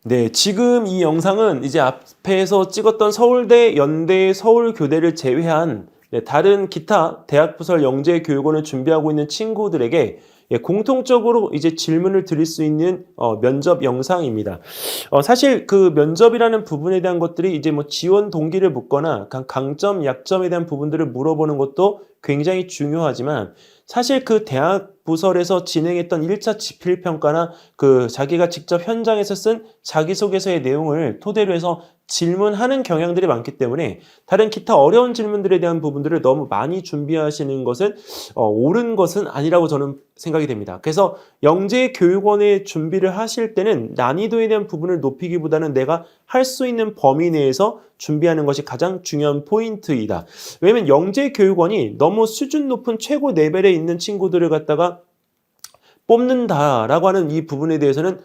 네, 지금 이 영상은 이제 앞에서 찍었던 서울대, 연대, 서울교대를 제외한 다른 기타 대학부설 영재교육원을 준비하고 있는 친구들에게 공통적으로 이제 질문을 드릴 수 있는 면접 영상입니다. 사실 그 면접이라는 부분에 대한 것들이 이제 뭐 지원 동기를 묻거나 강점, 약점에 대한 부분들을 물어보는 것도 굉장히 중요하지만 사실 그 대학 부설에서 진행했던 1차 지필평가나 그 자기가 직접 현장에서 쓴 자기소개서의 내용을 토대로 해서 질문하는 경향들이 많기 때문에 다른 기타 어려운 질문들에 대한 부분들을 너무 많이 준비하시는 것은 옳은 것은 아니라고 저는 생각이 됩니다. 그래서 영재교육원에 준비를 하실 때는 난이도에 대한 부분을 높이기보다는 내가 할 수 있는 범위 내에서 준비하는 것이 가장 중요한 포인트이다. 왜냐면 영재교육원이 너무 수준 높은 최고 레벨에 있는 친구들을 갖다가 뽑는다라고 하는 이 부분에 대해서는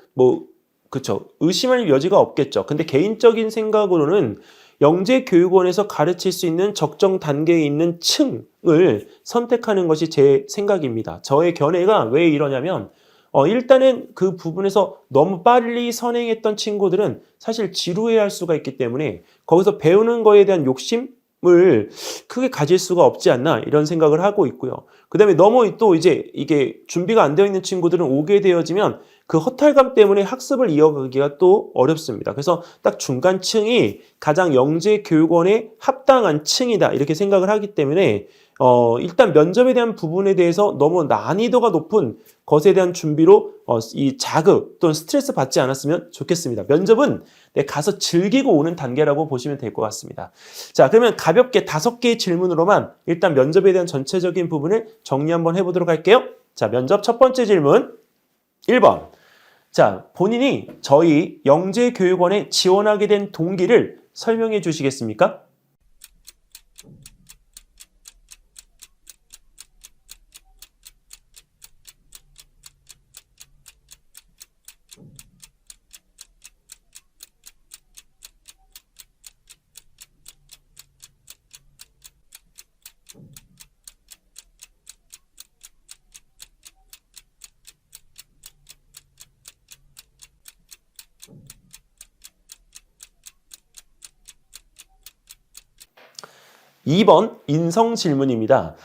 그쵸, 의심할 여지가 없겠죠. 근데 개인적인 생각으로는 영재교육원에서 가르칠 수 있는 적정 단계에 있는 층을 선택하는 것이 제 생각입니다. 저의 견해가 왜 이러냐면 일단은 그 부분에서 너무 빨리 선행했던 친구들은 사실 지루해할 수가 있기 때문에 거기서 배우는 거에 대한 욕심을 크게 가질 수가 없지 않나 이런 생각을 하고 있고요. 그 다음에 너무 또 이제 이게 준비가 안 되어 있는 친구들은 오게 되어지면 그 허탈감 때문에 학습을 이어가기가 또 어렵습니다. 그래서 딱 중간층이 가장 영재교육원에 합당한 층이다 이렇게 생각을 하기 때문에 일단 면접에 대한 부분에 대해서 너무 난이도가 높은 것에 대한 준비로 이 자극 또는 스트레스 받지 않았으면 좋겠습니다. 면접은 가서 즐기고 오는 단계라고 보시면 될 것 같습니다. 자, 그러면 가볍게 5개의 질문으로만 일단 면접에 대한 전체적인 부분을 정리 한번 해보도록 할게요. 자, 면접 첫 번째 질문 1번. 자, 본인이 저희 영재교육원에 지원하게 된 동기를 설명해 주시겠습니까? 이 번 인성 질문입니다.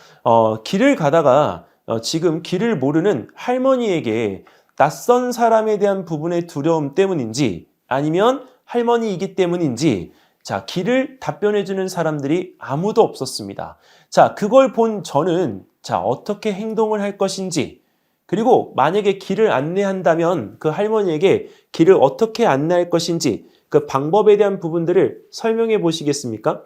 길을 가다가 지금 길을 모르는 할머니에게 낯선 사람에 대한 부분의 두려움 때문인지 아니면 할머니이기 때문인지 자, 길을 답변해 주는 사람들이 아무도 없었습니다. 자, 그걸 본 저는 자, 어떻게 행동을 할 것인지 그리고 만약에 길을 안내한다면 그 할머니에게 길을 어떻게 안내할 것인지 그 방법에 대한 부분들을 설명해 보시겠습니까?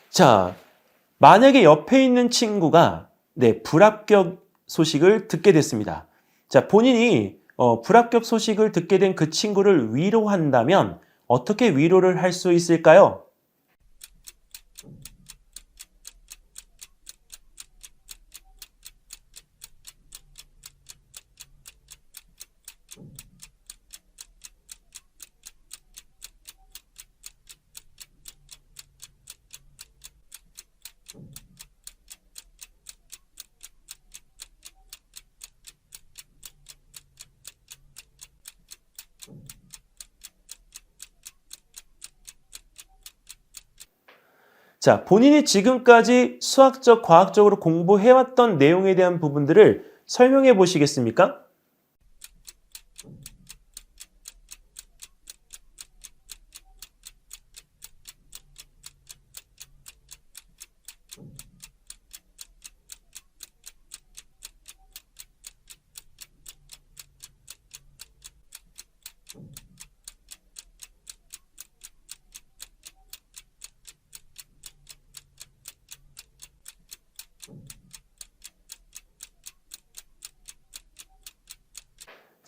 자, 만약에 옆에 있는 친구가 불합격 소식을 듣게 됐습니다. 자, 본인이 불합격 소식을 듣게 된 그 친구를 위로한다면 어떻게 위로를 할 수 있을까요? 자, 본인이 지금까지 수학적, 과학적으로 공부해왔던 내용에 대한 부분들을 설명해 보시겠습니까?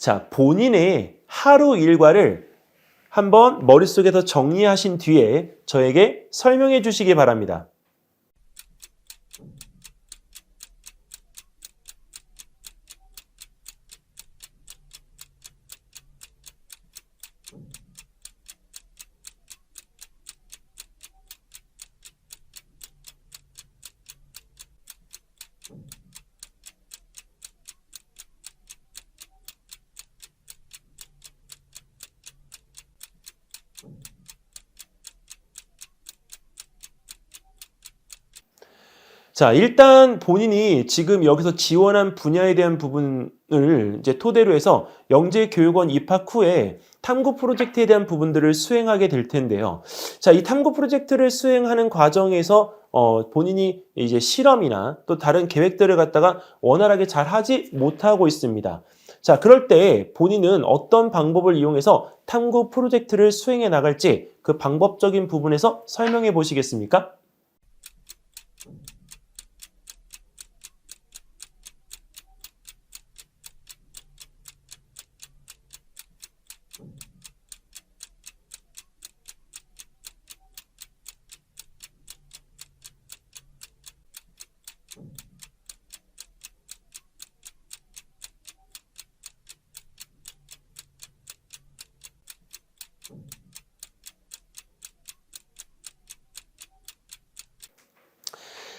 자, 본인의 하루 일과를 한번 머릿속에서 정리하신 뒤에 저에게 설명해 주시기 바랍니다. 자, 일단 본인이 지금 여기서 지원한 분야에 대한 부분을 이제 토대로 해서 영재교육원 입학 후에 탐구 프로젝트에 대한 부분들을 수행하게 될 텐데요. 자, 이 탐구 프로젝트를 수행하는 과정에서 본인이 이제 실험이나 또 다른 계획들을 갖다가 원활하게 잘 하지 못하고 있습니다. 자, 그럴 때 본인은 어떤 방법을 이용해서 탐구 프로젝트를 수행해 나갈지 그 방법적인 부분에서 설명해 보시겠습니까?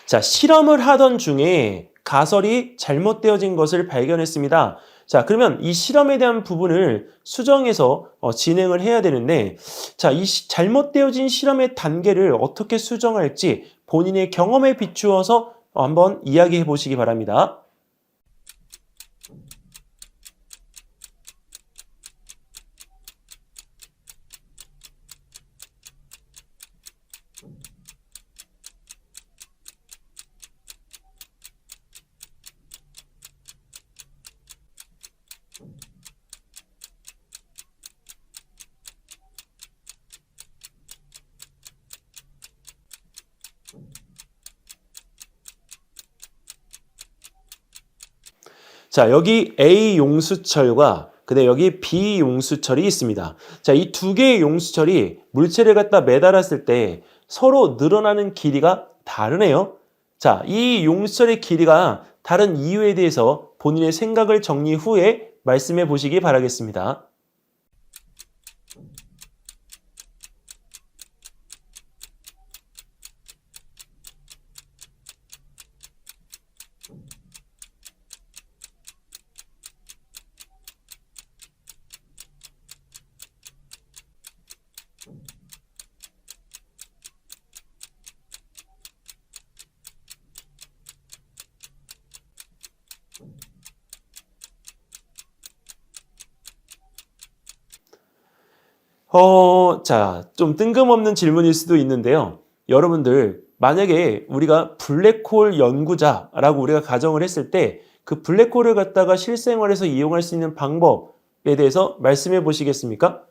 자, 실험을 하던 중에 가설이 잘못되어진 것을 발견했습니다. 자, 그러면 이 실험에 대한 부분을 수정해서 진행을 해야 되는데, 자, 이 잘못되어진 실험의 단계를 어떻게 수정할지 본인의 경험에 비추어서 한번 이야기해 보시기 바랍니다. 자, 여기 A 용수철과 그다음에 여기 B 용수철이 있습니다. 자, 이 두 개의 용수철이 물체를 갖다 매달았을 때 서로 늘어나는 길이가 다르네요. 자, 이 용수철의 길이가 다른 이유에 대해서 본인의 생각을 정리 후에 말씀해 보시기 바라겠습니다. 자, 좀 뜬금없는 질문일 수도 있는데요. 여러분들, 만약에 우리가 블랙홀 연구자라고 우리가 가정을 했을 때 그 블랙홀을 갖다가 실생활에서 이용할 수 있는 방법에 대해서 말씀해 보시겠습니까?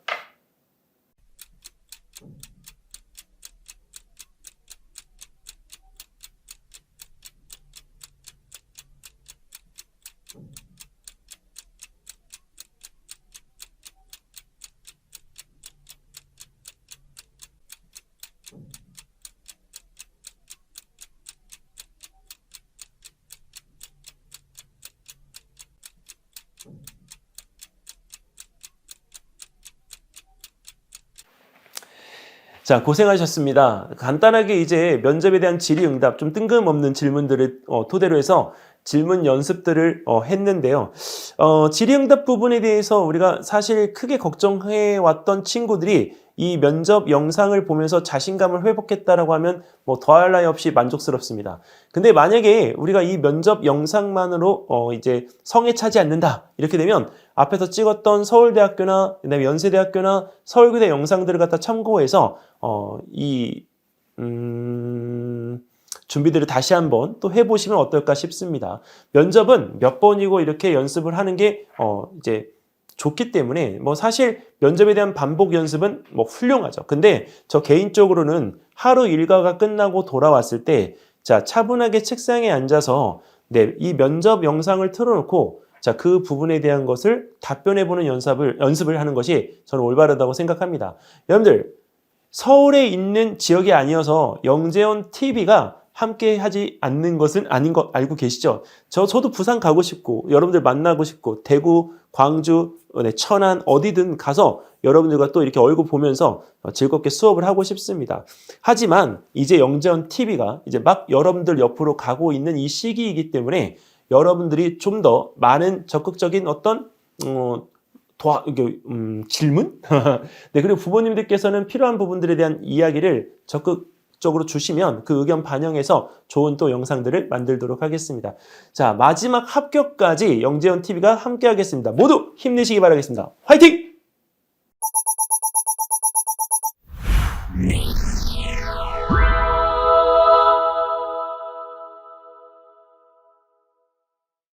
자, 고생하셨습니다. 간단하게 이제 면접에 대한 질의응답, 좀 뜬금없는 질문들을 토대로 해서 질문 연습들을 했는데요. 질의응답 부분에 대해서 우리가 사실 크게 걱정해 왔던 친구들이 이 면접 영상을 보면서 자신감을 회복했다라고 하면 뭐 더할 나위 없이 만족스럽습니다. 근데 만약에 우리가 이 면접 영상만으로 이제 성에 차지 않는다 이렇게 되면 앞에서 찍었던 서울대학교나 그다음에 연세대학교나 서울교대 영상들을 갖다 참고해서 준비들을 다시 한번 또 해보시면 어떨까 싶습니다. 면접은 몇 번이고 이렇게 연습을 하는 게 이제 좋기 때문에 뭐 사실 면접에 대한 반복 연습은 뭐 훌륭하죠. 근데 저 개인적으로는 하루 일과가 끝나고 돌아왔을 때 자, 차분하게 책상에 앉아서 이 면접 영상을 틀어놓고 자, 그 부분에 대한 것을 답변해보는 연습을 하는 것이 저는 올바르다고 생각합니다. 여러분들, 서울에 있는 지역이 아니어서 영재원 TV가 함께 하지 않는 것은 아닌 거 알고 계시죠? 저도 부산 가고 싶고, 여러분들 만나고 싶고, 대구, 광주, 천안, 어디든 가서 여러분들과 또 이렇게 얼굴 보면서 즐겁게 수업을 하고 싶습니다. 하지만 이제 영재원 TV가 이제 막 여러분들 옆으로 가고 있는 이 시기이기 때문에 여러분들이 좀 더 많은 적극적인 어떤 질문? 네, 그리고 부모님들께서는 필요한 부분들에 대한 이야기를 적극적으로 주시면 그 의견 반영해서 좋은 또 영상들을 만들도록 하겠습니다. 자, 마지막 합격까지 영재원 TV가 함께 하겠습니다. 모두 힘내시기 바라겠습니다. 화이팅!